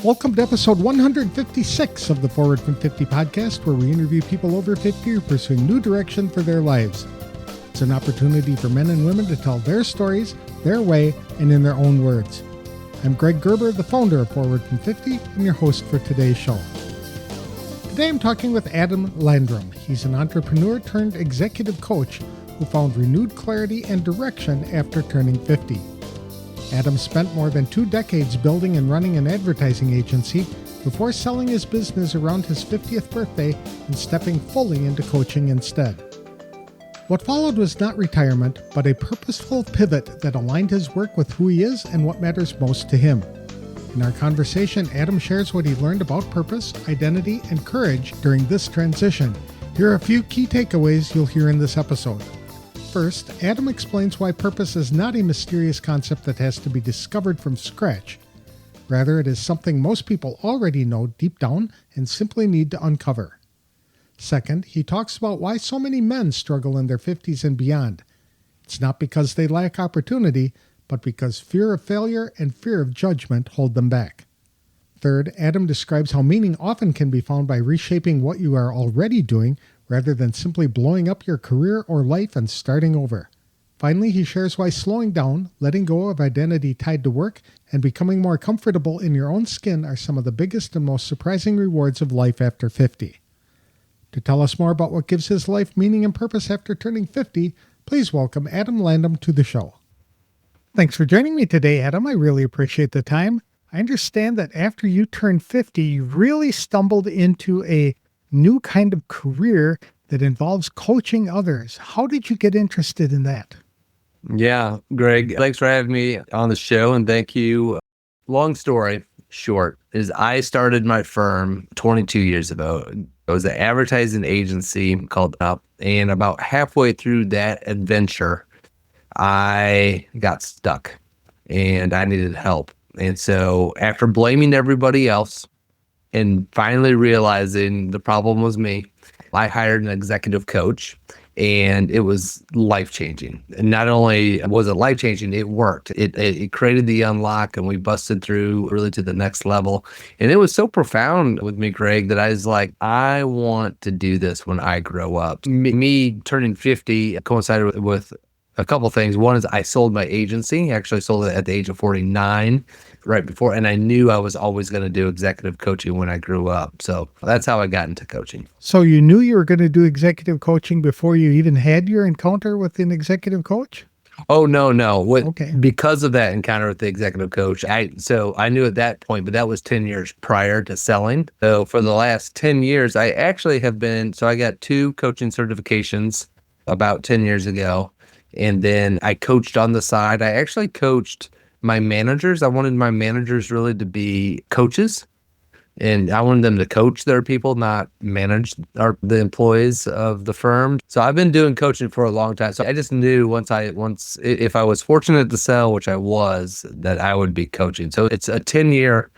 Welcome to episode 156 of the Forward from 50 podcast, where we interview people over 50 who are pursuing new direction for their lives. It's an opportunity for men and women to tell their stories, their way, and in their own words. I'm Greg Gerber, the founder of Forward from 50, and your host for today's show. Today I'm talking with Adam Landrum. He's an entrepreneur turned executive coach who found renewed clarity and direction after turning 50. Adam spent more than 2 decades building and running an advertising agency before selling his business around his 50th birthday and stepping fully into coaching instead. What followed was not retirement, but a purposeful pivot that aligned his work with who he is and what matters most to him. In our conversation, Adam shares what he learned about purpose, identity, and courage during this transition. Here are a few key takeaways you'll hear in this episode. First, Adam explains why purpose is not a mysterious concept that has to be discovered from scratch. Rather, it is something most people already know deep down and simply need to uncover. Second, he talks about why so many men struggle in their 50s and beyond. It's not because they lack opportunity, but because fear of failure and fear of judgment hold them back. Third, Adam describes how meaning often can be found by reshaping what you are already doing rather than simply blowing up your career or life and starting over. Finally, he shares why slowing down, letting go of identity tied to work, and becoming more comfortable in your own skin are some of the biggest and most surprising rewards of life after 50. To tell us more about what gives his life meaning and purpose after turning 50, please welcome Adam Landrum to the show. Thanks for joining me today, Adam. I really appreciate the time. I understand that after you turned 50, you really stumbled into a new kind of career that involves coaching others. How did you get interested in that? Yeah, Greg, thanks for having me on the show, and thank you. Long story short is I started my firm 22 years ago. It was an advertising agency called Up, and about halfway through that adventure, I got stuck and I needed help. And so after blaming everybody else and finally realizing the problem was me, I hired an executive coach, and it was life-changing. And not only was it life-changing, it worked. It created the unlock, and we busted through really to the next level. And it was so profound with me, Greg, that I was like, I want to do this when I grow up. Me turning 50 coincided with a couple things. One is I sold my agency. I actually sold it at the age of 49, right before, and I knew I was always going to do executive coaching when I grew up. So that's how I got into coaching. So you knew you were going to do executive coaching before you even had your encounter with an executive coach? Oh, no. Okay. Because of that encounter with the executive coach, I knew at that point, but that was 10 years prior to selling. So for the last 10 years, I actually have been, so I got 2 coaching certifications about 10 years ago. And then I coached on the side. I actually coached my managers. I wanted my managers really to be coaches, and I wanted them to coach their people, not manage the employees of the firm. So I've been doing coaching for a long time. So I just knew if I was fortunate to sell, which I was, that I would be coaching. So it's a 10-year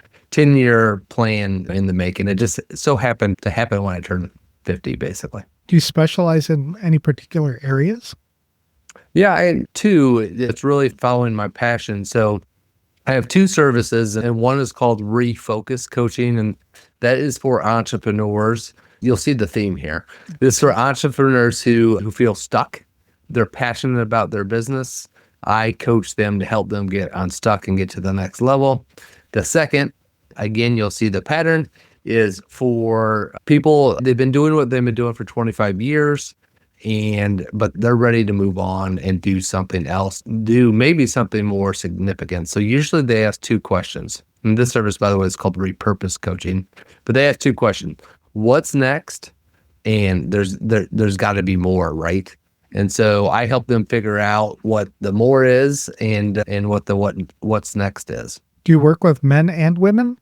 plan in the making. It just so happened to happen when I turned 50, basically. Do you specialize in any particular areas? Yeah, it's really following my passion. So I have 2 services, and one is called Refocus Coaching, and that is for entrepreneurs. You'll see the theme here. This is for entrepreneurs who feel stuck. They're passionate about their business. I coach them to help them get unstuck and get to the next level. The second, again, you'll see the pattern, is for people, they've been doing what they've been doing for 25 years. But they're ready to move on and do something else, do maybe something more significant. So usually they ask 2 questions. And this service, by the way, is called Repurpose Coaching. But they ask 2 questions. What's next? And there's got to be more, right? And so I help them figure out what the more is and what's next is. Do you work with men and women?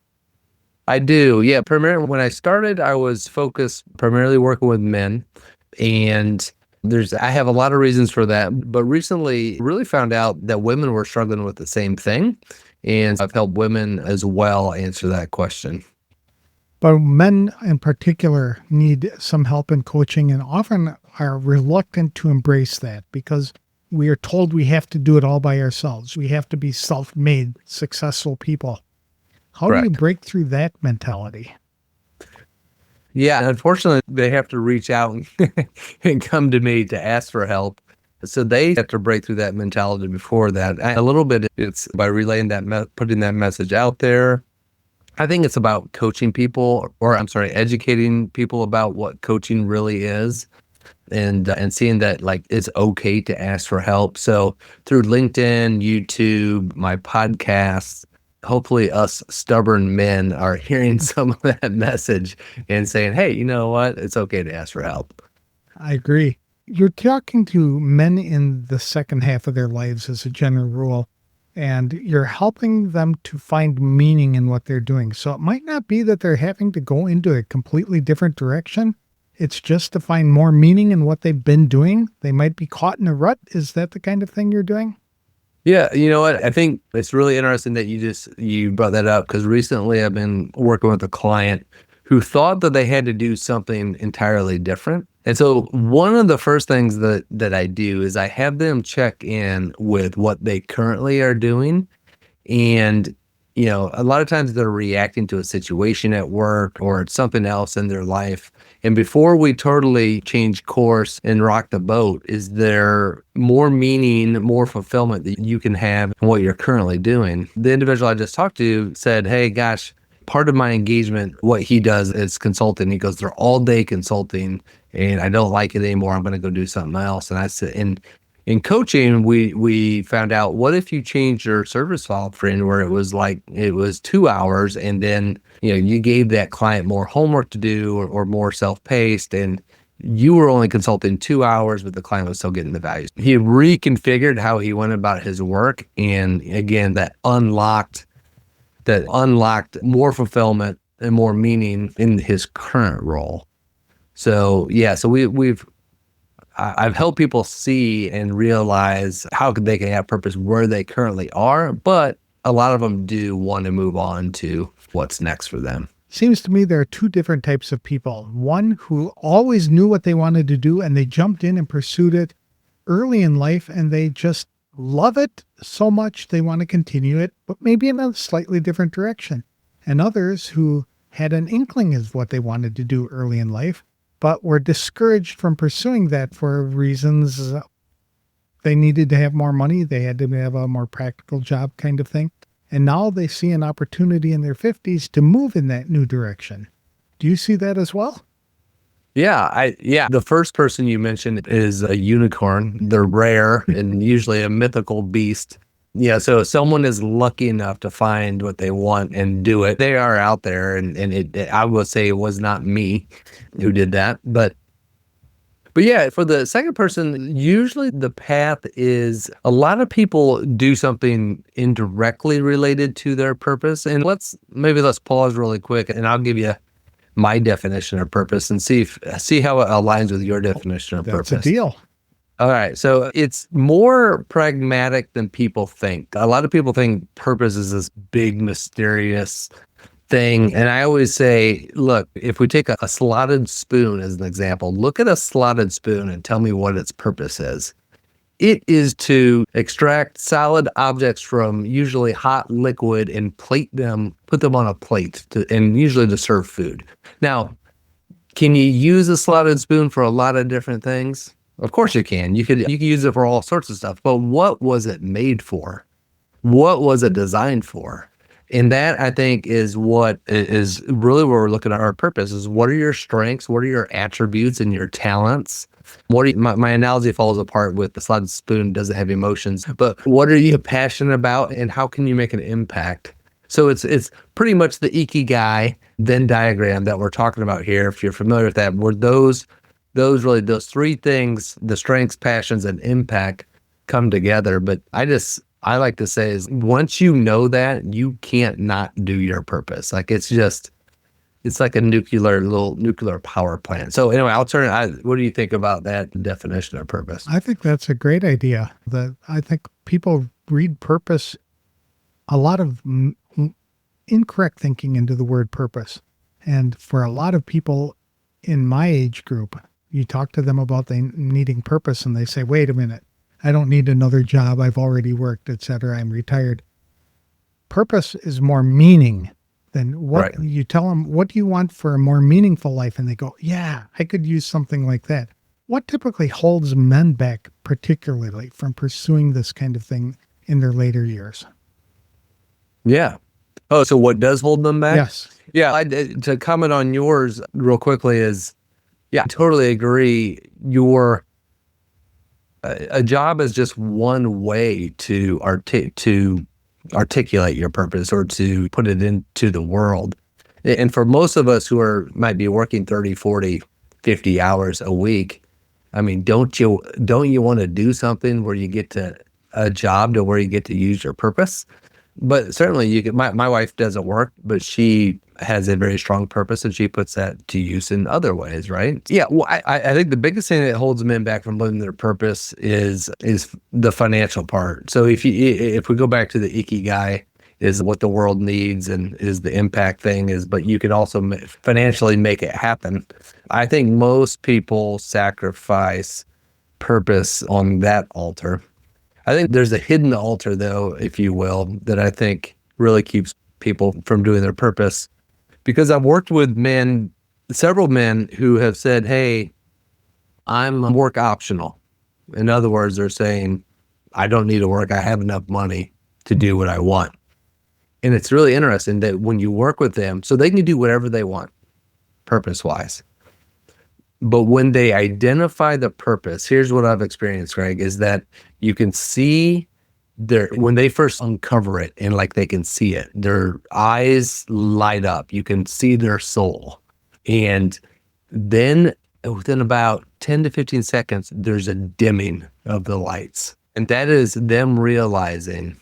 I do, yeah. Primarily, when I started, I was focused primarily working with men. And I have a lot of reasons for that, but recently really found out that women were struggling with the same thing. And I've helped women as well answer that question. But men in particular need some help in coaching and often are reluctant to embrace that because we are told we have to do it all by ourselves. We have to be self-made, successful people. How do you Correct. break through that mentality? Yeah, unfortunately, they have to reach out and come to me to ask for help. So they have to break through that mentality before that. A little bit, it's by relaying putting that message out there. I think it's about coaching people, or I'm sorry, educating people about what coaching really is, and seeing that like it's okay to ask for help. So through LinkedIn, YouTube, my podcasts, hopefully us stubborn men are hearing some of that message and saying, hey, you know what? It's okay to ask for help. I agree. You're talking to men in the second half of their lives as a general rule, and you're helping them to find meaning in what they're doing. So it might not be that they're having to go into a completely different direction. It's just to find more meaning in what they've been doing. They might be caught in a rut. Is that the kind of thing you're doing? Yeah, you know what? I think it's really interesting that you brought that up, because recently I've been working with a client who thought that they had to do something entirely different. And so one of the first things that I do is I have them check in with what they currently are doing. And, a lot of times they're reacting to a situation at work or it's something else in their life. And before we totally change course and rock the boat, is there more meaning, more fulfillment that you can have in what you're currently doing? The individual I just talked to said, hey, gosh, part of my engagement, what he does is consulting. He goes, they're all day consulting and I don't like it anymore. I'm going to go do something else. And I said, in coaching, we found out, what if you changed your service offering where it was 2 hours, and then you gave that client more homework to do, or more self-paced, and you were only consulting 2 hours, but the client was still getting the values. He reconfigured how he went about his work, and again, that unlocked more fulfillment and more meaning in his current role. So yeah, so I've helped people see and realize how they can have purpose where they currently are, but a lot of them do want to move on to what's next for them. Seems to me there are two different types of people. One who always knew what they wanted to do and they jumped in and pursued it early in life and they just love it so much they want to continue it, but maybe in a slightly different direction. And others who had an inkling of what they wanted to do early in life, but were discouraged from pursuing that for reasons they needed to have more money. They had to have a more practical job kind of thing. And now they see an opportunity in their 50s to move in that new direction. Do you see that as well? Yeah, the first person you mentioned is a unicorn. They're rare and usually a mythical beast. Yeah, so if someone is lucky enough to find what they want and do it, they are out there. And I will say it was not me who did that. But yeah, for the second person, usually the path is, a lot of people do something indirectly related to their purpose. And let's pause really quick, and I'll give you my definition of purpose and see how it aligns with your definition of purpose. That's a deal. All right. So it's more pragmatic than people think. A lot of people think purpose is this big, mysterious thing. And I always say, look, if we take a slotted spoon as an example, look at a slotted spoon and tell me what its purpose is. It is to extract solid objects from usually hot liquid and put them on a plate, and usually to serve food. Now, can you use a slotted spoon for a lot of different things? Of course you can. You could use it for all sorts of stuff. But what was it made for? What was it designed for? And that, I think, is what is really where we're looking at our purpose is, what are your strengths? What are your attributes and your talents? My analogy falls apart with the slotted spoon doesn't have emotions, but what are you passionate about and how can you make an impact? So it's pretty much the Ikigai Venn diagram that we're talking about here. If you're familiar with that, where those three things, the strengths, passions, and impact, come together. But I like to say is, once you know that, you can't not do your purpose. Like it's like a nuclear power plant. So anyway, what do you think about that definition of purpose? I think that's a great idea. I think people read purpose, a lot of incorrect thinking into the word purpose. And for a lot of people in my age group, you talk to them about needing purpose and they say, wait a minute, I don't need another job. I've already worked, etc. I'm retired. Purpose is more meaning. then Right. you tell them, what do you want for a more meaningful life? And they go, yeah, I could use something like that. What typically holds men back, particularly from pursuing this kind of thing in their later years? Yeah. Oh, so what does hold them back? Yes. Yeah. To comment on yours real quickly is, yeah, I totally agree. A job is just one way to articulate your purpose or to put it into the world. And for most of us who might be working 30, 40, 50 hours a week, I mean, don't you want to do something where you get to a job to where you get to use your purpose? But certainly you can, my wife doesn't work, but she has a very strong purpose and she puts that to use in other ways, right? Yeah. Well, I think the biggest thing that holds men back from living their purpose is the financial part. So if we go back to the ikigai, is what the world needs and is the impact thing is, but you can also financially make it happen. I think most people sacrifice purpose on that altar. I think there's a hidden altar, though, if you will, that I think really keeps people from doing their purpose. Because I've worked with several men who have said, hey, I'm work optional. In other words, they're saying, I don't need to work. I have enough money to do what I want. And it's really interesting that when you work with them, so they can do whatever they want, purpose-wise. But when they identify the purpose, here's what I've experienced, Greg, is that you can see when they first uncover it and like they can see it, their eyes light up. You can see their soul. And then within about 10 to 15 seconds, there's a dimming of the lights. And that is them realizing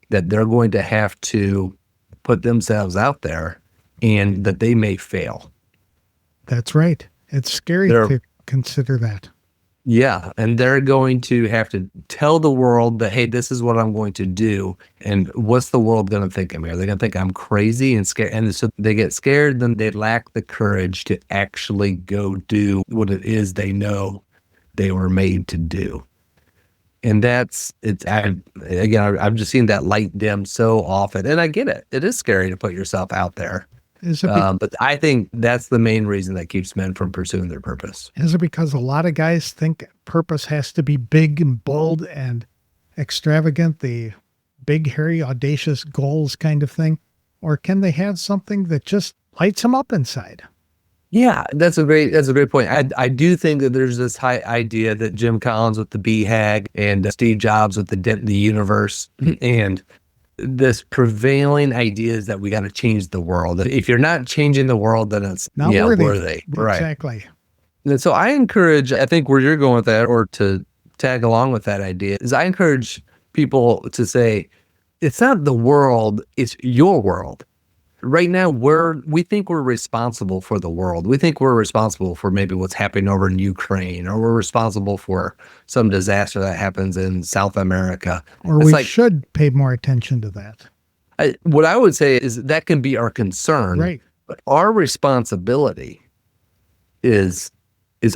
that they're going to have to put themselves out there and that they may fail. That's right. It's scary to consider that. Yeah. And they're going to have to tell the world that, hey, this is what I'm going to do. And what's the world going to think of me? Are they going to think I'm crazy and scared? And so they get scared, then they lack the courage to actually go do what it is they know they were made to do. And I've just seen that light dim so often. And I get it. It is scary to put yourself out there. But I think that's the main reason that keeps men from pursuing their purpose. Is it because a lot of guys think purpose has to be big and bold and extravagant, the big, hairy, audacious goals kind of thing? Or can they have something that just lights them up inside? Yeah, that's a great point. I do think that there's this high idea that Jim Collins with the BHAG and Steve Jobs with the dent in the universe and this prevailing idea is that we got to change the world. If you're not changing the world, then it's not worthy. Right. Exactly. And so I think where you're going with that, or to tag along with that idea, is I encourage people to say, it's not the world, it's your world. Right now, we think we're responsible for the world. We think we're responsible for maybe what's happening over in Ukraine, or we're responsible for some disaster that happens in South America. Or we should pay more attention to that. What I would say is that can be our concern. Right. But our responsibility is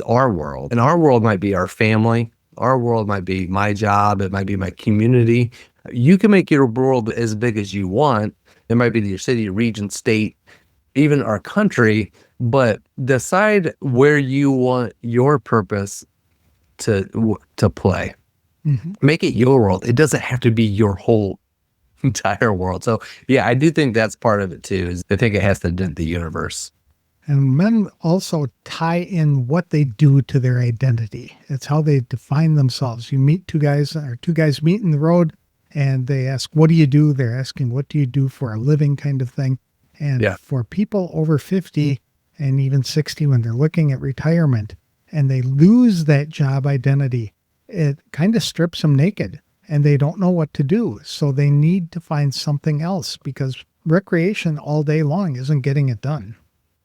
our world. And our world might be our family. Our world might be my job. It might be my community. You can make your world as big as you want. It might be your city, region, state, even our country, but decide where you want your purpose to play. Mm-hmm. Make it your world. It doesn't have to be your whole entire world. So yeah, I do think that's part of it too, is I think it has to dent the universe. And men also tie in what they do to their identity. It's how they define themselves. You meet two guys meet in the road, and they ask, what do you do? They're asking, what do you do for a living kind of thing? And for people over 50 and even 60, when they're looking at retirement and they lose that job identity, it kind of strips them naked and they don't know what to do. So they need to find something else because recreation all day long isn't getting it done.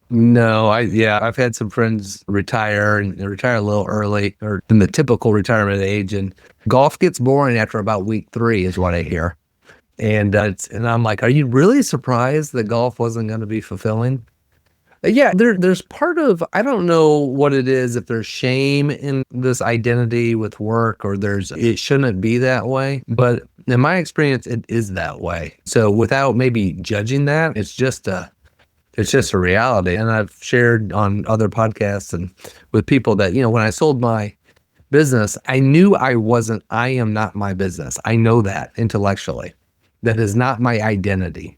No, I've had some friends retire and they retire a little early or in the typical retirement age, and golf gets boring after about week 3 is what I hear. And I'm like, are you really surprised that golf wasn't going to be fulfilling? Yeah, there's part of, I don't know what it is, if there's shame in this identity with work or it shouldn't be that way. But in my experience, it is that way. So without maybe judging that, it's just It's just a reality. And I've shared on other podcasts and with people that, when I sold my business, I knew I am not my business. I know that intellectually. That is not my identity.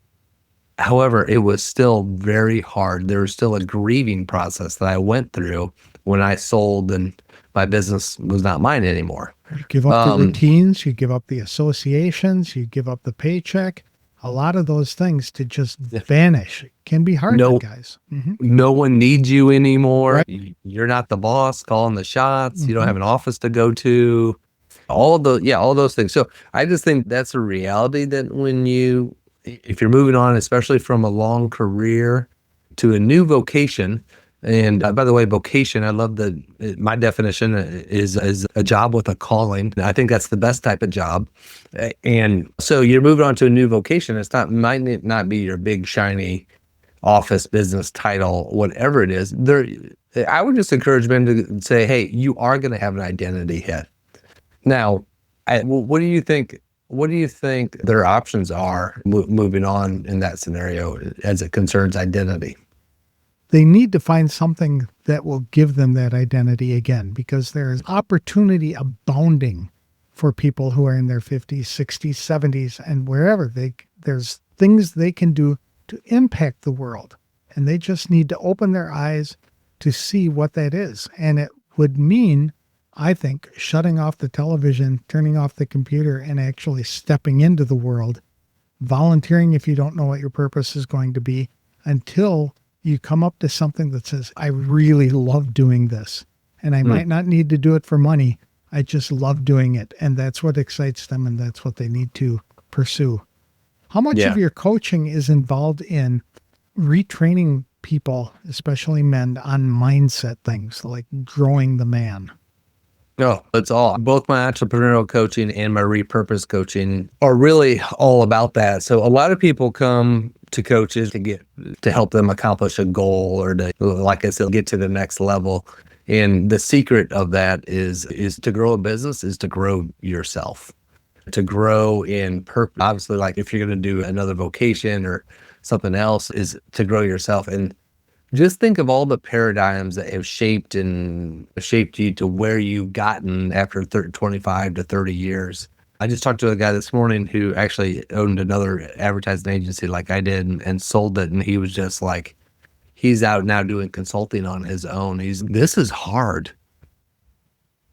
However, it was still very hard. There was still a grieving process that I went through when I sold and my business was not mine anymore. You give up the routines, you give up the associations, you give up the paycheck. A lot of those things to just vanish can be hard, guys. Mm-hmm. No one needs you anymore. Right. You're not the boss calling the shots. You don't have an office to go to. All those things. So I just think that's a reality that if you're moving on, especially from a long career to a new vocation. And by the way, vocation, I love my definition is a job with a calling. I think that's the best type of job. And so you're moving on to a new vocation. Might not be your big shiny office business title, whatever it is. I would just encourage men to say, hey, you are going to have an identity hit. Now, what do you think? What do you think their options are moving on in that scenario as it concerns identity? They need to find something that will give them that identity again, because there's opportunity abounding for people who are in their 50s, 60s, 70s, and wherever. There's things they can do to impact the world, and they just need to open their eyes to see what that is. And it would mean, I think, shutting off the television, turning off the computer, and actually stepping into the world, volunteering if you don't know what your purpose is going to be, until you come up to something that says, I really love doing this. And I might not need to do it for money. I just love doing it. And that's what excites them, and that's what they need to pursue. How much of your coaching is involved in retraining people, especially men, on mindset things like growing the man? No, it's all. Both my entrepreneurial coaching and my repurpose coaching are really all about that. So a lot of people come to coaches to help them accomplish a goal, or to, like I said, get to the next level. And the secret of that is to grow a business, is to grow yourself, to grow in purpose. Obviously, like if you're going to do another vocation or something else, is to grow yourself. And just think of all the paradigms that have shaped you to where you've gotten after 25 to 30 years. I just talked to a guy this morning who actually owned another advertising agency like I did, and sold it. And he was just like, he's out now doing consulting on his own. This is hard.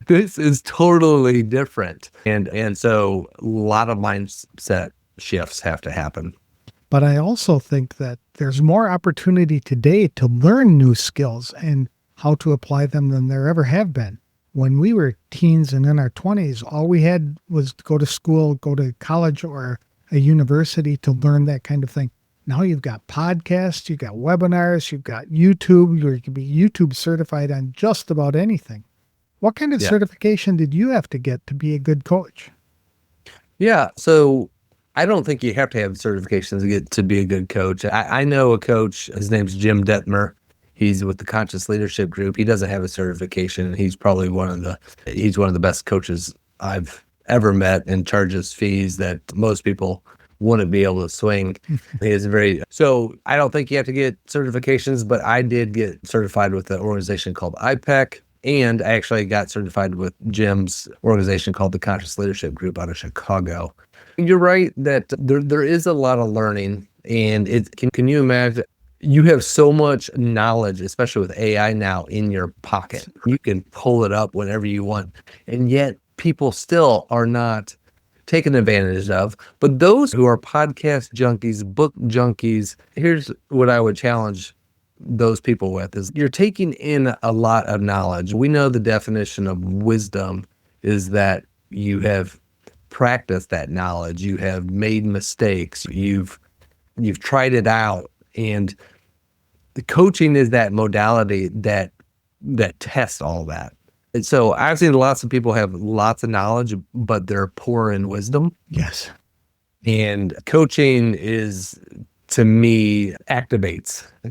This is totally different. And so a lot of mindset shifts have to happen. But I also think that there's more opportunity today to learn new skills and how to apply them than there ever have been. When we were teens and in our 20s, all we had was to go to school, go to college or a university to learn that kind of thing. Now you've got podcasts, you've got webinars, you've got YouTube. You can be YouTube certified on just about anything. What kind of certification did you have to get to be a good coach? Yeah, so I don't think you have to have certifications to be a good coach. I know a coach, his name's Jim Detmer. He's with the Conscious Leadership Group. He doesn't have a certification. He's probably one of the best coaches I've ever met, and charges fees that most people wouldn't be able to swing. So I don't think you have to get certifications, but I did get certified with an organization called IPEC. And I actually got certified with Jim's organization called the Conscious Leadership Group out of Chicago. You're right that there is a lot of learning, and can you imagine? You have so much knowledge, especially with AI now, in your pocket. You can pull it up whenever you want, and yet people still are not taken advantage of. But those who are podcast junkies, book junkies, here's what I would challenge those people with is you're taking in a lot of knowledge. We know the definition of wisdom is that you have practiced that knowledge, you have made mistakes, you've tried it out, and the coaching is that modality that tests all that. And so I've seen lots of people have lots of knowledge, but they're poor in wisdom. Yes. And coaching is, to me,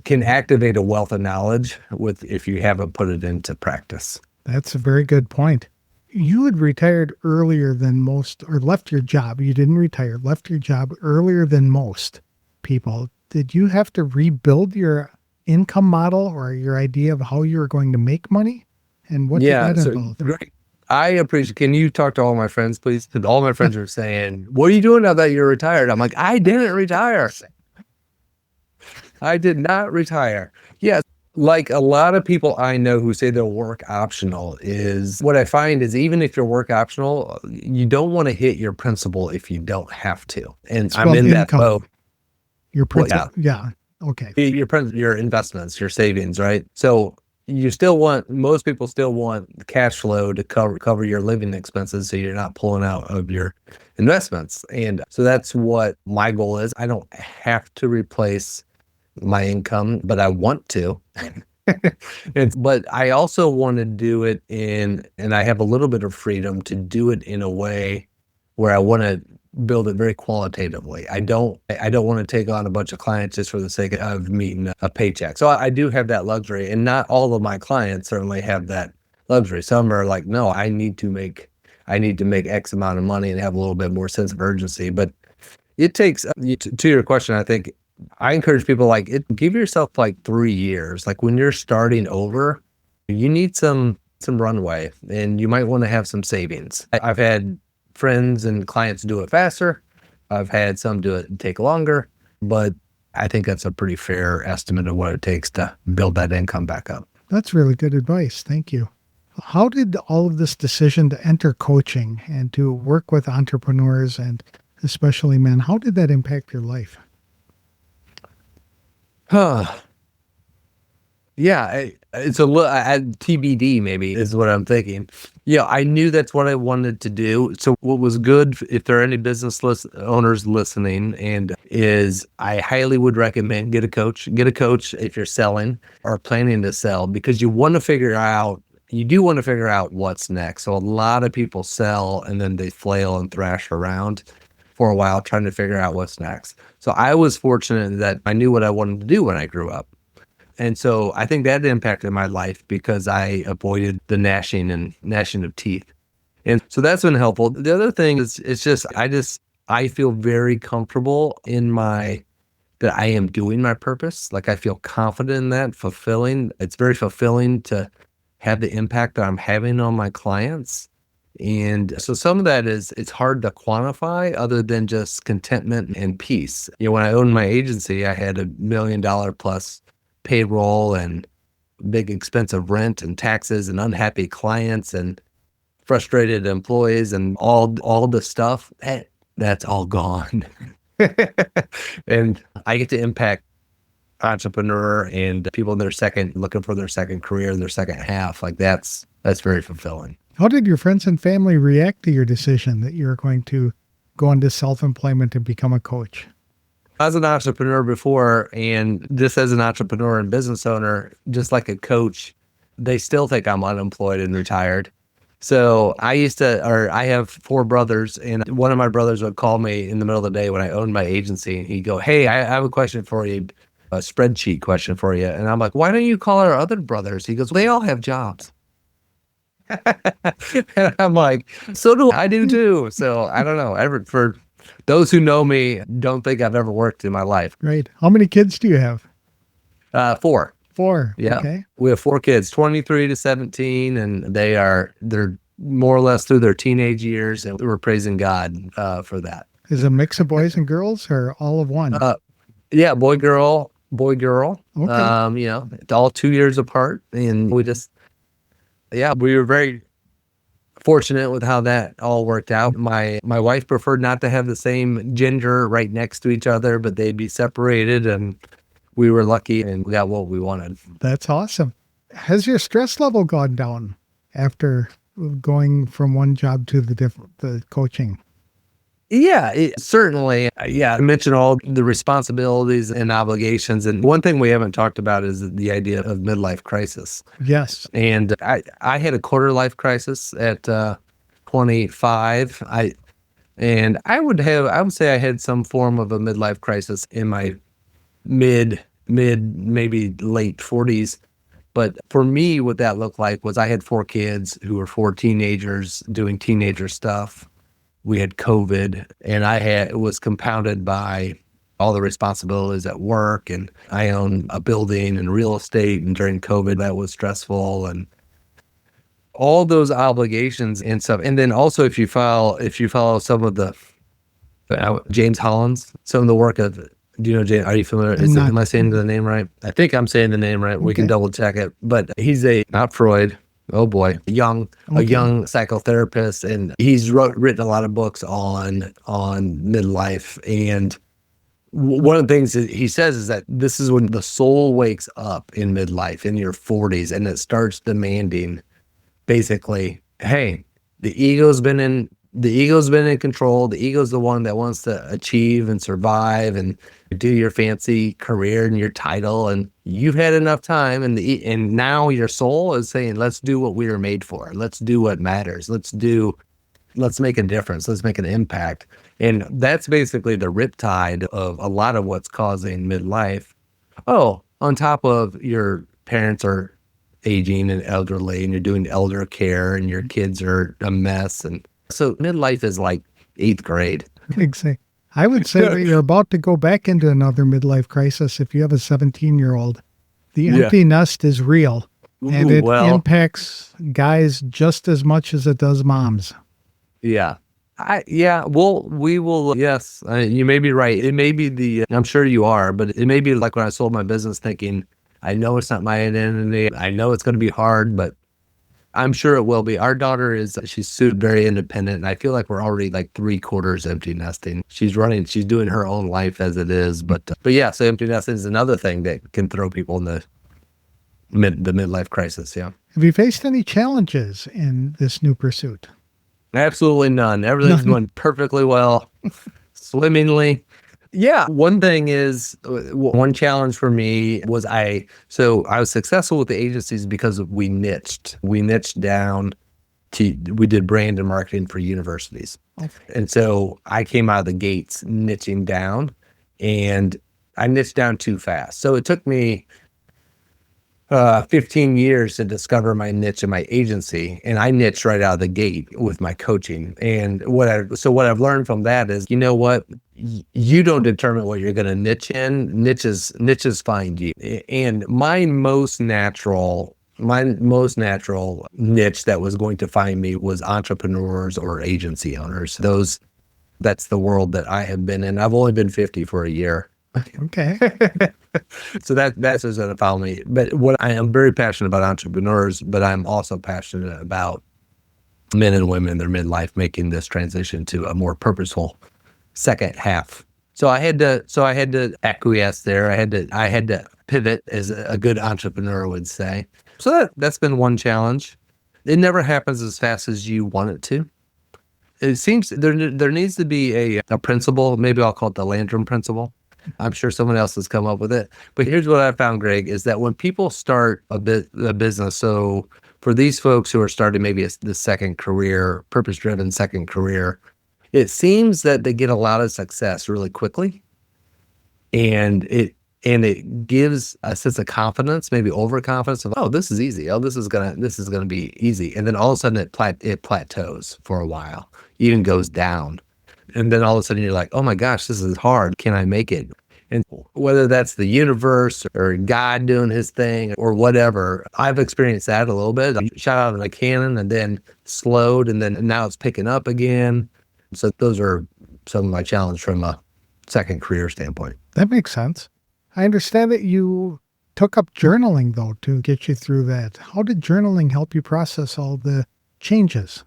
can activate a wealth of knowledge if you haven't put it into practice. That's a very good point. You had retired earlier than most, or left your job. You didn't retire, left your job earlier than most people. did you have to rebuild your income model or your idea of how you were going to make money? And what did that So involve? great. I appreciate. Can you talk to all my friends, please? 'Cause all my friends are saying, "What are you doing now that you're retired?" I'm like, I didn't retire. I did not retire. Yeah, like a lot of people I know who say they're work optional is what I find is even if you're work optional, you don't want to hit your principal if you don't have to. And It's I'm called in that income. boat. Your Well, principal. Yeah. Okay. your investments, your savings, right? So you still want most people still want cash flow to cover your living expenses, so you're not pulling out of your investments. And so that's what my goal is. I don't have to replace my income, but I want to. But I also want to do it and I have a little bit of freedom to do it in a way where I want to build it very qualitatively. I don't want to take on a bunch of clients just for the sake of meeting a paycheck. So I do have that luxury, and not all of my clients certainly have that luxury. Some are like, no, I need to make X amount of money and have a little bit more sense of urgency. But it takes to your question, I think I encourage people give yourself like 3 years. Like when you're starting over, you need some runway and you might want to have some savings. I've had friends and clients do it faster. I've had some do it and take longer, but I think that's a pretty fair estimate of what it takes to build that income back up. That's really good advice. Thank you. How did all of this decision to enter coaching and to work with entrepreneurs and especially men, how did that impact your life? Yeah, it's a little TBD maybe is what I'm thinking. Yeah, I knew that's what I wanted to do. So what was good, if there are any business owners listening, and is I highly would recommend get a coach. Get a coach if you're selling or planning to sell, because you do want to figure out what's next. So a lot of people sell and then they flail and thrash around for a while trying to figure out what's next. So I was fortunate that I knew what I wanted to do when I grew up. And so I think that impacted my life because I avoided the gnashing of teeth. And so that's been helpful. The other thing is it's just I feel very comfortable that I am doing my purpose. Like I feel confident in that, fulfilling. It's very fulfilling to have the impact that I'm having on my clients. And so some of that it's hard to quantify other than just contentment and peace. When I owned my agency, I had $1 million plus payroll and big expensive rent and taxes and unhappy clients and frustrated employees and all the stuff that's all gone. And I get to impact entrepreneur and people looking for their second career, their second half. Like that's very fulfilling. How did your friends and family react to your decision that you were going to go into self-employment and become a coach? I was an entrepreneur before, and just as an entrepreneur and business owner, just like a coach, they still think I'm unemployed and retired. So I have 4 brothers, and one of my brothers would call me in the middle of the day when I owned my agency, and he'd go, "Hey, I have a question for you, a spreadsheet question for you." And I'm like, "Why don't you call our other brothers?" He goes, "They all have jobs." And I'm like, "So do I do too." So I don't know. For those who know me, don't think I've ever worked in my life. Great. How many kids do you have? 4. 4. Yeah. Okay. We have 4 kids, 23 to 17, and they're more or less through their teenage years, and we're praising God for that. Is it a mix of boys and girls or all of one? Yeah, boy, girl. Okay. It's all 2 years apart, and we were very fortunate with how that all worked out. My wife preferred not to have the same gender right next to each other, but they'd be separated, and we were lucky and we got what we wanted. That's awesome. Has your stress level gone down after going from one job to the coaching? Yeah, certainly. Yeah, I mentioned all the responsibilities and obligations. And one thing we haven't talked about is the idea of midlife crisis. Yes. And I had a quarter life crisis at 25. I would say I had some form of a midlife crisis in my mid, maybe late 40s. But for me, what that looked like was I had 4 kids who were 4 teenagers doing teenager stuff. We had COVID, and it was compounded by all the responsibilities at work, and I own a building and real estate, and during COVID that was stressful, and all those obligations and stuff. And then also if you follow some of the James Holland's, some of the work of, do you know James? Are you familiar? Am I saying the name right? I think I'm saying the name right. We can double check it. But he's not Freud. Oh boy, a young psychotherapist, and he's written a lot of books on midlife. And one of the things that he says is that this is when the soul wakes up in midlife, in your 40s, and it starts demanding, basically, hey, the ego's been in control. The ego's the one that wants to achieve and survive and do your fancy career and your title, and you've had enough time, and now your soul is saying, let's do what we were made for. Let's do what matters. Let's make a difference. Let's make an impact. And that's basically the riptide of a lot of what's causing midlife. Oh, on top of your parents are aging and elderly, and you're doing elder care, and your kids are a mess. And so midlife is like 8th grade. Exactly. I would say that you're about to go back into another midlife crisis if you have a 17-year-old. The empty nest is real, and it impacts guys just as much as it does moms. Yeah. We will. Yes, you may be right. It may be I'm sure you are, but it may be like when I sold my business thinking, I know it's not my identity. I know it's going to be hard, but I'm sure it will be. Our daughter she's very independent, and I feel like we're already like 3/4 empty nesting. She's doing her own life as it is. But yeah, so empty nesting is another thing that can throw people in the midlife crisis. Yeah. Have you faced any challenges in this new pursuit? Absolutely none. Everything's going perfectly well, swimmingly. Yeah. One thing is, one challenge for me was I was successful with the agencies because we niched. We niched down we did brand and marketing for universities. Okay. And so I came out of the gates niching down, and I niched down too fast. So it took me 15 years to discover my niche in my agency, and I niched right out of the gate with my coaching. And what I've learned from that is, you know what, you don't determine what you're going to niche in. Niches find you. And my most natural niche that was going to find me was entrepreneurs or agency owners. That's the world that I have been in. I've only been 50 for a year. Okay. So that's what's going to follow me. But what I am very passionate about entrepreneurs, but I'm also passionate about men and women in their midlife making this transition to a more purposeful second half. So I had to acquiesce there. I had to pivot, as a good entrepreneur would say. So that's been one challenge. It never happens as fast as you want it to. It seems there needs to be a principle. Maybe I'll call it the Landrum principle. I'm sure someone else has come up with it. But here's what I found, Greg, is that when people start a business, so for these folks who are starting maybe the second career, purpose-driven second career, it seems that they get a lot of success really quickly. And it gives a sense of confidence, maybe overconfidence of, oh, this is easy. Oh, this is gonna be easy. And then all of a sudden it plateaus for a while, even goes down. And then all of a sudden you're like, oh my gosh, this is hard. Can I make it? And whether that's the universe or God doing his thing or whatever, I've experienced that a little bit. I shot out of a cannon and then slowed, and then now it's picking up again. So those are some of my challenges from a second career standpoint. That makes sense. I understand that you took up journaling, though, to get you through that. How did journaling help you process all the changes?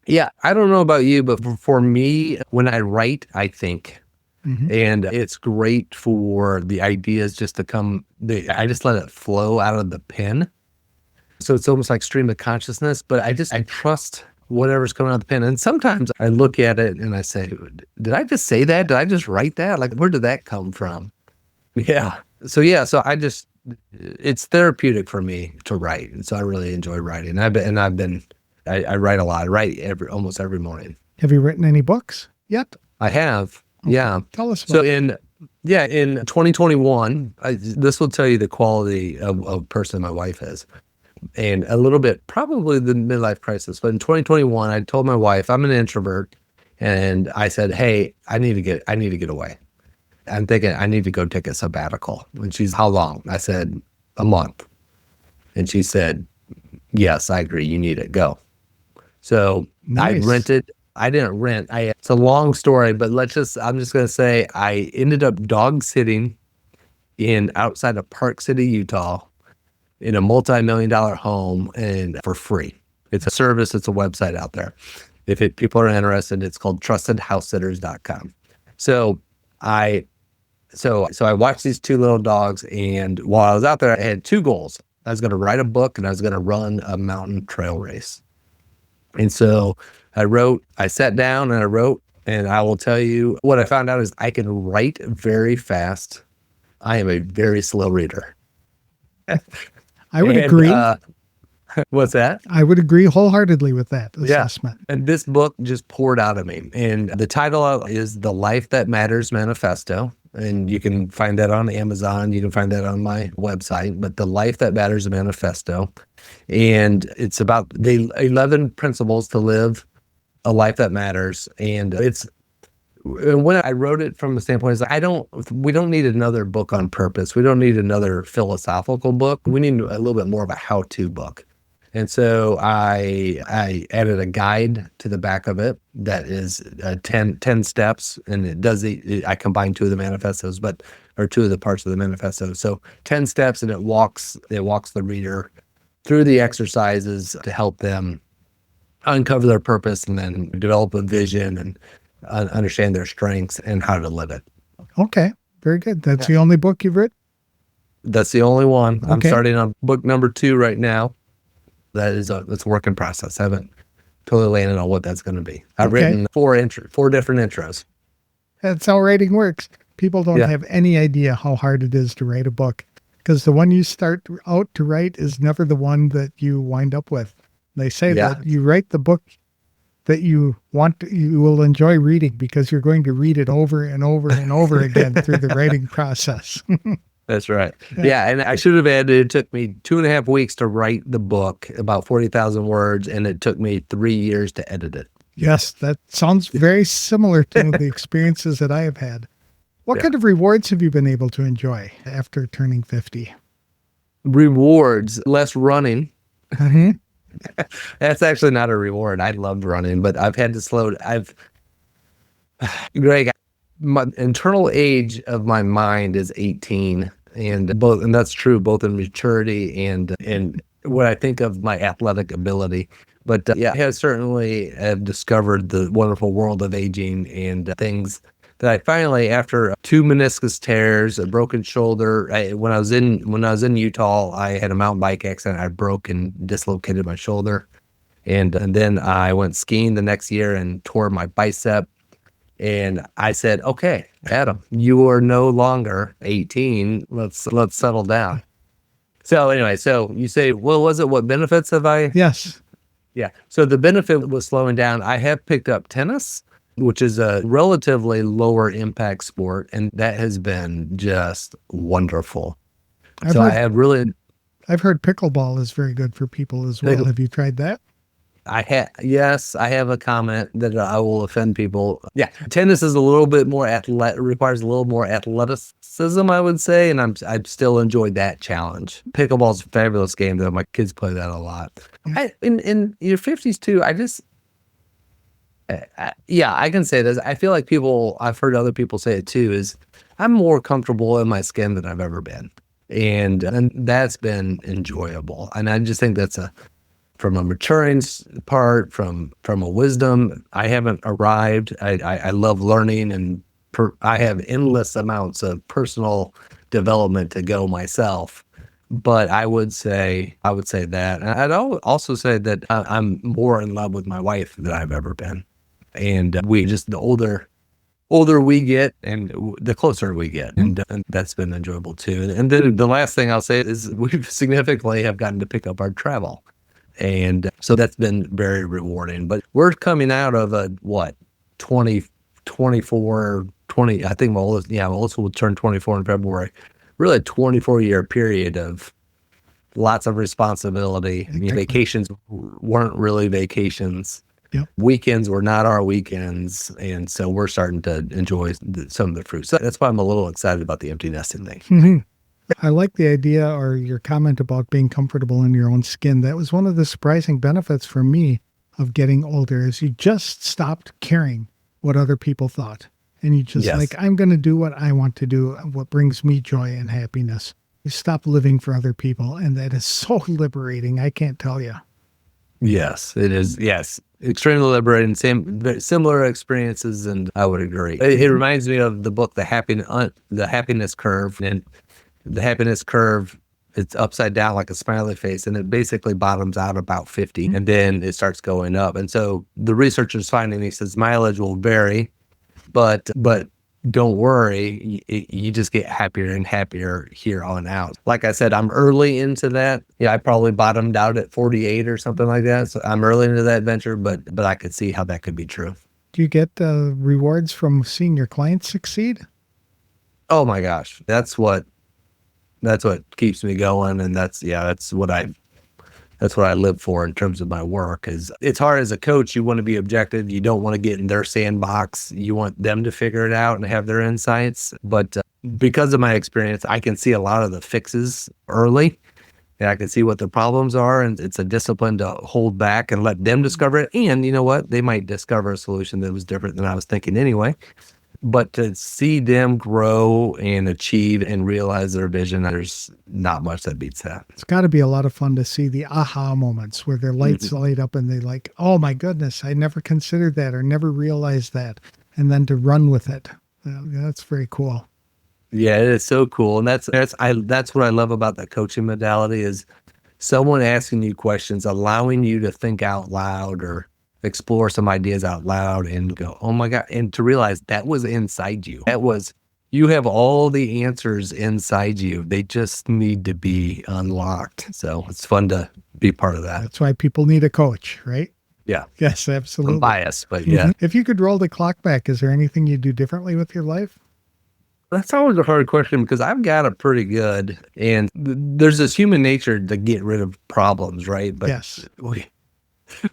Yeah, I don't know about you, but for me, when I write, I think. Mm-hmm. And it's great for the ideas just to come. I just let it flow out of the pen. So it's almost like stream of consciousness, but I trust whatever's coming out of the pen. And sometimes I look at it and I say, did I just say that? Did I just write that? Like, where did that come from? Yeah. So it's therapeutic for me to write. And so I really enjoy writing. I write a lot. I write almost every morning. Have you written any books yet? I have. Okay. Yeah. Tell us about it. In 2021, this will tell you the quality of person my wife is. And a little bit, probably the midlife crisis. But in 2021, I told my wife, I'm an introvert. And I said, hey, I need to get away. I'm thinking I need to go take a sabbatical. And she's, how long? I said, a month. And she said, yes, I agree. You need it. Go. So Nice. I didn't rent. It's a long story, but I'm just going to say I ended up dog sitting outside of Park City, Utah, in a multi-million-dollar home and for free. It's a service. It's a website out there. If people are interested, it's called trustedhousesitters.com. So I watched these two little dogs, and while I was out there, I had two goals. I was going to write a book, and I was going to run a mountain trail race. And so I sat down and I wrote, and I will tell you what I found out is I can write very fast. I am a very slow reader. I would agree. What's that? I would agree wholeheartedly with that assessment. And this book just poured out of me. And the title is The Life That Matters Manifesto. And you can find that on Amazon. You can find that on my website. But The Life That Matters Manifesto. And it's about the 11 principles to live a life that matters. And when I wrote it from the standpoint is we don't need another book on purpose. We don't need another philosophical book. We need a little bit more of a how-to book. And so I added a guide to the back of it that is 10 steps, and I combined two of the manifestos, or two of the parts of the manifesto. So 10 steps, and it walks the reader through the exercises to help them uncover their purpose and then develop a vision and understand their strengths and how to live it. Okay, very good. That's the only book you've written? That's the only one. Okay. I'm starting on book number 2 right now. It's a work in process. I haven't totally landed on what that's going to be. I've written 4 different intros. That's how writing works. People don't have any idea how hard it is to write a book, because the one you start out to write is never the one that you wind up with. They say that you write the book that you will enjoy reading because you're going to read it over and over and over again through the writing process. That's right. Yeah. And I should have added, it took me 2.5 weeks to write the book, about 40,000 words, and it took me 3 years to edit it. Yes, that sounds very similar to the experiences that I have had. What kind of rewards have you been able to enjoy after turning 50? Rewards, less running. Mm-hmm. That's actually not a reward. I loved running, but I've had to Greg, my internal age of my mind is 18, and that's true both in maturity and what I think of my athletic ability. But I have certainly discovered the wonderful world of aging and things that I finally, after 2 meniscus tears, a broken shoulder, when I was in Utah, I had a mountain bike accident. I broke and dislocated my shoulder, and then I went skiing the next year and tore my bicep. And I said, "Okay, Adam, you are no longer 18. Let's settle down." So anyway, so you say, "Well, what benefits have I?" Yes. Yeah. So the benefit was slowing down. I have picked up tennis, which is a relatively lower impact sport, and that has been just wonderful. I've heard pickleball is very good for people as well. Have you tried that? Yes, I have a comment that I will offend people. Yeah, tennis is a little bit more requires a little more athleticism, I would say, and I've still enjoyed that challenge. Pickleball's a fabulous game, though. My kids play that a lot. In your 50s too, I can say this. I feel like I've heard other people say it too, is I'm more comfortable in my skin than I've ever been. And that's been enjoyable. And I just think that's from a maturing part, from a wisdom. I haven't arrived. I love learning, and I have endless amounts of personal development to go myself. But I would say that. And I'd also say that I'm more in love with my wife than I've ever been. And the older we get and the closer we get. And that's been enjoyable too. And then the last thing I'll say is we significantly have gotten to pick up our travel. And so that's been very rewarding. But we're coming out of a 20, I think my oldest will turn 24 in February. Really a 24-year period of lots of responsibility. Vacations weren't really vacations. Yep. Weekends were not our weekends. And so we're starting to enjoy some of the fruits. So that's why I'm a little excited about the empty nesting thing. Mhm. I like the idea or your comment about being comfortable in your own skin. That was one of the surprising benefits for me of getting older is you just stopped caring what other people thought. And you just Yes. I'm going to do what I want to do, what brings me joy and happiness. You stop living for other people. And that is so liberating. I can't tell you. Yes, it is. Yes. Extremely liberating, similar experiences. And I would agree. It reminds me of the book, The Happiness Curve. And the happiness curve, it's upside down like a smiley face, and it basically bottoms out about 50, and then it starts going up. And so the researcher's finding, he says, mileage will vary, but don't worry, you just get happier and happier here on out. Like I said, I'm early into that. Yeah, I probably bottomed out at 48 or something like that. So I'm early into that venture, but I could see how that could be true. Do you get rewards from seeing your clients succeed? Oh my gosh, that's what keeps me going, and that's what I live for in terms of my work. Is it's hard as a coach. You want to be objective. You don't want to get in their sandbox. You want them to figure it out and have their insights. But because of my experience, I can see a lot of the fixes early, and I can see what the problems are. And it's a discipline to hold back and let them discover it. And you know what? They might discover a solution that was different than I was thinking anyway. But to see them grow and achieve and realize their vision, there's not much that beats that. It's got to be a lot of fun to see the aha moments where their lights light up and they like, oh my goodness, I never considered that or never realized that. And then to run with it. That's very cool. Yeah, it is so cool. And that's what I love about the coaching modality is someone asking you questions, allowing you to think out loud or explore some ideas out loud and go, oh my God. And to realize that was inside you. You have all the answers inside you. They just need to be unlocked. So it's fun to be part of that. That's why people need a coach, right? Yeah. Yes, absolutely. I'm biased, but yeah. If you could roll the clock back, is there anything you do differently with your life? That's always a hard question because I've got it pretty good. And there's this human nature to get rid of problems, right? But yes.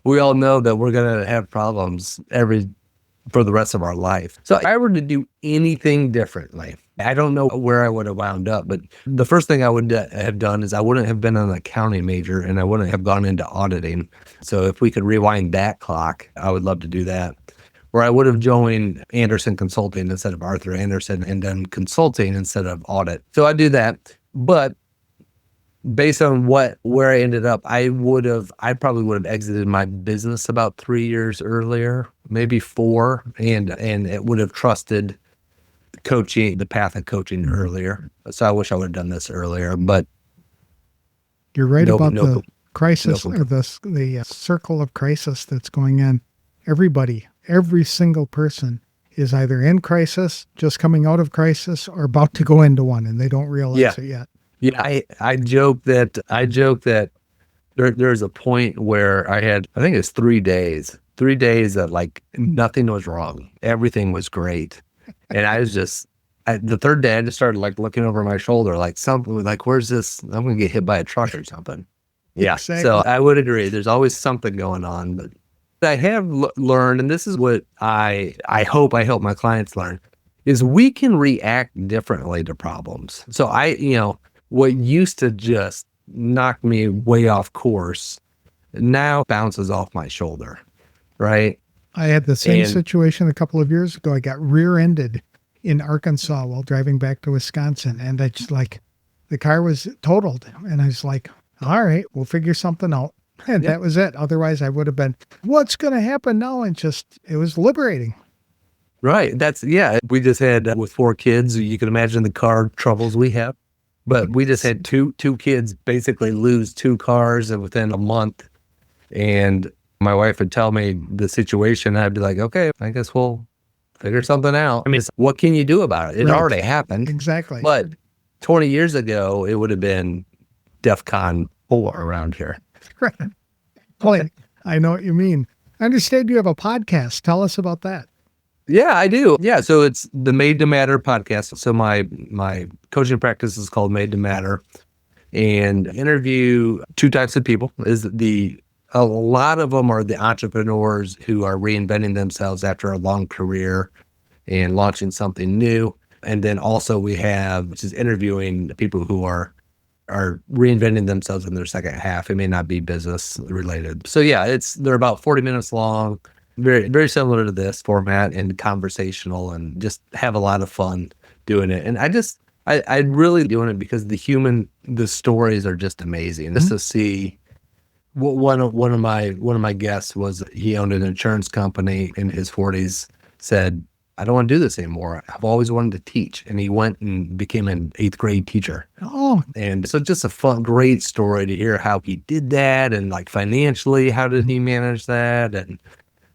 We all know that we're going to have problems for the rest of our life. So if I were to do anything differently, I don't know where I would have wound up, but the first thing I would have done is I wouldn't have been an accounting major and I wouldn't have gone into auditing. So if we could rewind that clock, I would love to do that. Or I would have joined Anderson Consulting instead of Arthur Anderson and done consulting instead of audit. So I'd do that. But based on where I ended up, I probably would have exited my business about 3 years earlier, maybe 4, and it would have trusted coaching, the path of coaching earlier. So I wish I would have done this earlier, but you're right about the crisis or the circle of crisis that's going on. Every single person is either in crisis, just coming out of crisis, or about to go into one, and they don't realize it yet. Yeah, I joke that there's a point where I think it's 3 days that like nothing was wrong. Everything was great. And I was the third day I just started like looking over my shoulder, like something like, where's this? I'm going to get hit by a truck or something. Yeah. Exactly. So I would agree. There's always something going on, but I have learned, and this is what I hope I help my clients learn, is we can react differently to problems. So what used to just knock me way off course now bounces off my shoulder, right? I had the same situation a couple of years ago. I got rear-ended in Arkansas while driving back to Wisconsin. And I just the car was totaled. And I was like, all right, we'll figure something out. And that was it. Otherwise, I would have been, what's going to happen now? And it was liberating. Right. We just had, with 4 kids, you can imagine the car troubles we have. But we just had two kids basically lose 2 cars within a month. And my wife would tell me the situation. I'd be like, okay, I guess we'll figure something out. I mean, what can you do about it? It already happened. Exactly. But 20 years ago, it would have been DEFCON 4 around here. Right. Well, I know what you mean. I understand you have a podcast. Tell us about that. Yeah, I do. Yeah, so it's the Made to Matter podcast. So my coaching practice is called Made to Matter, and interview 2 types of people. Is the a lot of them are the entrepreneurs who are reinventing themselves after a long career and launching something new. And then also we have, which is interviewing people who are reinventing themselves in their second half. It may not be business related. So yeah, they're about 40 minutes long, very, very similar to this format and conversational, and just have a lot of fun doing it. And I really doing it because the stories are just amazing. Just to see one of my guests he owned an insurance company in his 40s, said, I don't want to do this anymore. I've always wanted to teach. And he went and became an 8th grade teacher. Oh, and so just a fun, great story to hear how he did that, and like financially, how did he manage that? And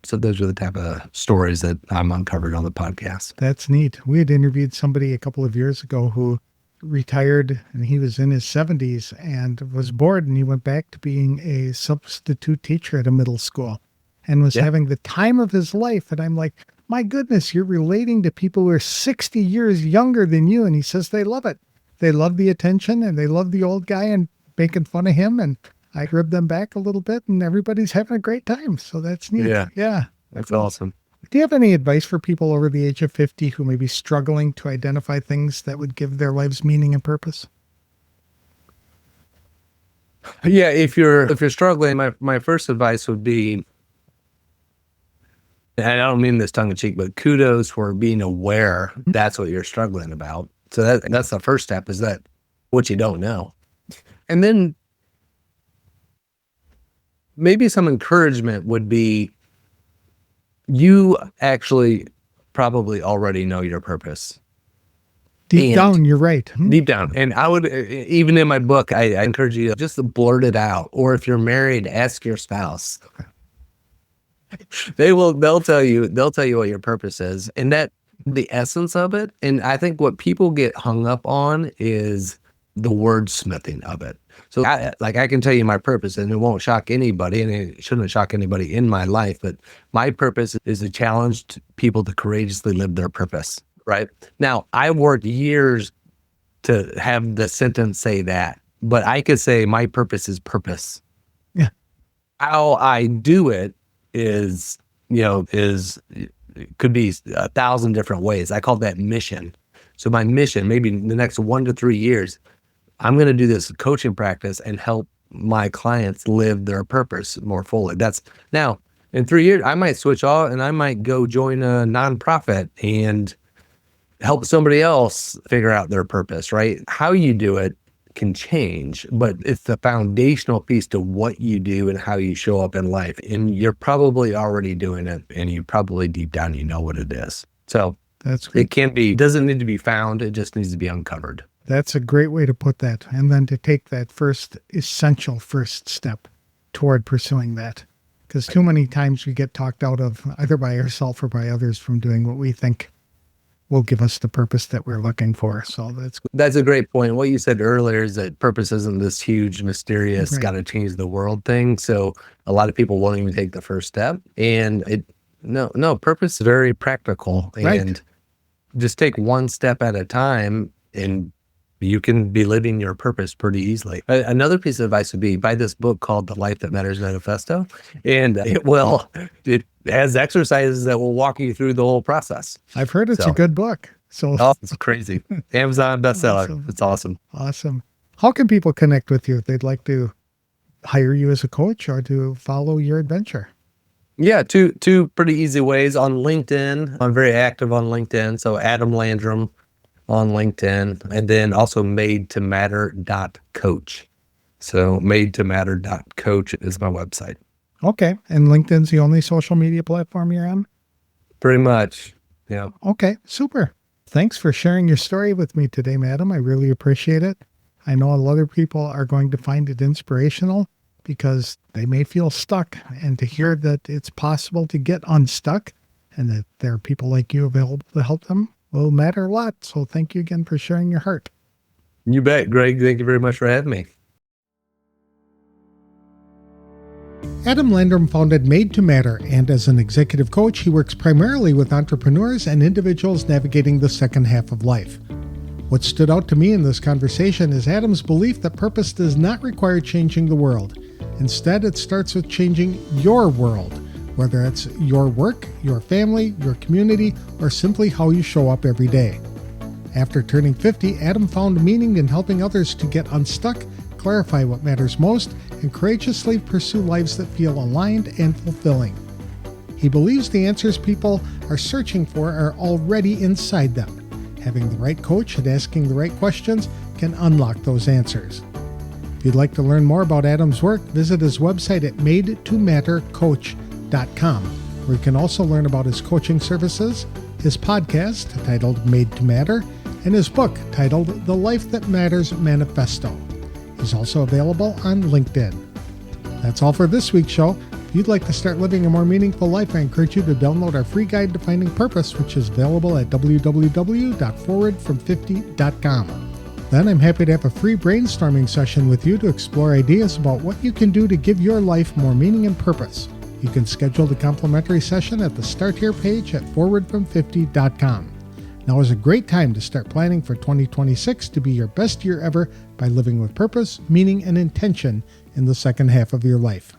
so those are the type of stories that I'm uncovered on the podcast. that's neat. We had interviewed somebody a couple of years ago who retired, and he was in his 70s and was bored, and he went back to being a substitute teacher at a middle school and was having the time of his life. And I'm like, my goodness, you're relating to people who are 60 years younger than you. And he says they love it. They love the attention, and they love the old guy and making fun of him. And I rib them back a little bit, and everybody's having a great time. So that's neat. Yeah. That's awesome. Do you have any advice for people over the age of 50 who may be struggling to identify things that would give their lives meaning and purpose? Yeah, if you're struggling, my first advice would be, and I don't mean this tongue in cheek, but kudos for being aware that's what you're struggling about. So that's the first step, is that what you don't know. And then maybe some encouragement would be, you actually probably already know your purpose. Deep down, you're right. Deep down. And I would, even in my book, I encourage you just to blurt it out. Or if you're married, ask your spouse. They'll tell you what your purpose is, and that the essence of it. And I think what people get hung up on is the wordsmithing of it. So I can tell you my purpose, and it won't shock anybody, and it shouldn't shock anybody in my life, but my purpose is to challenge people to courageously live their purpose. Right now, I worked years to have the sentence say that, but I could say my purpose is purpose. Yeah. How I do it could be 1,000 different ways. I call that mission. So my mission, maybe in the next 1 to 3 years, I'm going to do this coaching practice and help my clients live their purpose more fully. That's now in 3 years, I might switch off and I might go join a nonprofit and help somebody else figure out their purpose, right? How you do it can change, but it's the foundational piece to what you do and how you show up in life. And you're probably already doing it, and you probably deep down, you know what it is. So that's good. It doesn't need to be found. It just needs to be uncovered. That's a great way to put that. And then to take that essential first step toward pursuing that. Because too many times we get talked out of, either by ourselves or by others, from doing what we think will give us the purpose that we're looking for. So that's a great point. What you said earlier is that purpose isn't this huge, mysterious, right, got to change the world thing. So a lot of people won't even take the first step. And purpose is very practical. Right. And just take one step at a time, and you can be living your purpose pretty easily. Another piece of advice would be, buy this book called The Life That Matters Manifesto. And it has exercises that will walk you through the whole process. I've heard it's a good book. So it's crazy. Amazon bestseller. Awesome. It's awesome. Awesome. How can people connect with you if they'd like to hire you as a coach or to follow your adventure? Yeah, two pretty easy ways. On LinkedIn, I'm very active on LinkedIn. So Adam Landrum on LinkedIn, and then also madetomatter.coach. So madetomatter.coach is my website. Okay. And LinkedIn's the only social media platform you're on? Pretty much. Yeah. Okay. Super. Thanks for sharing your story with me today, madam. I really appreciate it. I know a lot of people are going to find it inspirational because they may feel stuck, and to hear that it's possible to get unstuck and that there are people like you available to help them will matter a lot. So thank you again for sharing your heart. You bet, Greg. Thank you very much for having me. Adam Landrum founded Made to Matter, and as an executive coach, he works primarily with entrepreneurs and individuals navigating the second half of life. What stood out to me in this conversation is Adam's belief that purpose does not require changing the world. Instead, it starts with changing your world, whether it's your work, your family, your community, or simply how you show up every day. After turning 50, Adam found meaning in helping others to get unstuck, clarify what matters most, and courageously pursue lives that feel aligned and fulfilling. He believes the answers people are searching for are already inside them. Having the right coach and asking the right questions can unlock those answers. If you'd like to learn more about Adam's work, visit his website at madetomattercoach.com, where you can also learn about his coaching services, his podcast titled Made to Matter, and his book titled The Life That Matters Manifesto. He's also available on LinkedIn. That's all for this week's show. If you'd like to start living a more meaningful life, I encourage you to download our free guide to finding purpose, which is available at www.forwardfrom50.com. Then I'm happy to have a free brainstorming session with you to explore ideas about what you can do to give your life more meaning and purpose. You can schedule the complimentary session at the Start Here page at forwardfrom50.com. Now is a great time to start planning for 2026 to be your best year ever by living with purpose, meaning, and intention in the second half of your life.